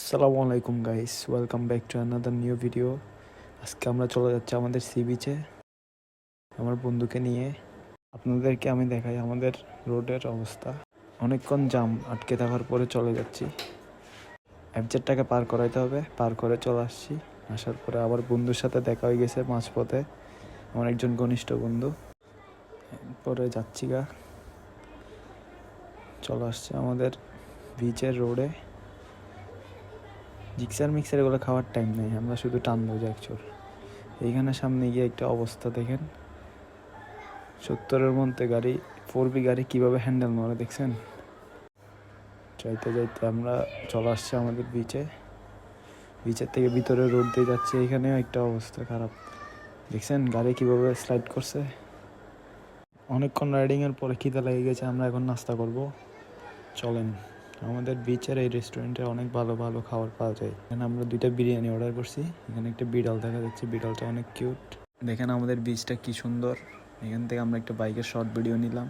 আসসালামু আলাইকুম guys, welcome back to another new video. আজকে আমরা চলে যাচ্ছি আমাদের সি বিচে আমার বন্ধুকে নিয়ে। আপনাদেরকে আমি দেখাই আমাদের রোডের অবস্থা। অনেকক্ষণ জাম আটকে থাকার পরে চলে যাচ্ছি। অ্যাবজেটটাকে পার করাইতে হবে, পার করে চলে আসছি। আসার পরে আবার বন্ধুর সাথে দেখা হয়ে গেছে মাঝপথে, আমার একজন ঘনিষ্ঠ বন্ধু। পরে যাচ্ছি গা, চলে আসছে আমাদের বিচের রোডে। মিক্সার এগুলো খাওয়ার টাইম নেই, আমরা শুধু টানবো জ্যাকচোর। এইখানে সামনে গিয়ে একটা অবস্থা দেখেন, 70-এর মধ্যে গাড়ি, 4B গাড়ি কীভাবে হ্যান্ডেল মারে দেখছেন। যাইতে যাইতে আমরা চলে আসছি আমাদের বিচের থেকে ভিতরে রোড দিয়ে যাচ্ছে। এইখানেও একটা অবস্থা খারাপ, দেখছেন গাড়ি কীভাবে স্লাইড করছে। অনেকক্ষণ রাইডিংয়ের পরে খিদে লেগে গেছে, আমরা এখন নাস্তা করব। চলেন, আমাদের বিচের এই রেস্টুরেন্টে অনেক ভালো ভালো খাবার পাওয়া যায়। এখানে আমরা 2টা বিরিয়ানি অর্ডার করছি। এখানে একটা বিড়াল দেখা যাচ্ছে, বিড়ালটা অনেক কিউট। দেখেন আমাদের বিচটা কি সুন্দর। এখান থেকে আমরা একটা বাইকের শর্ট ভিডিও নিলাম।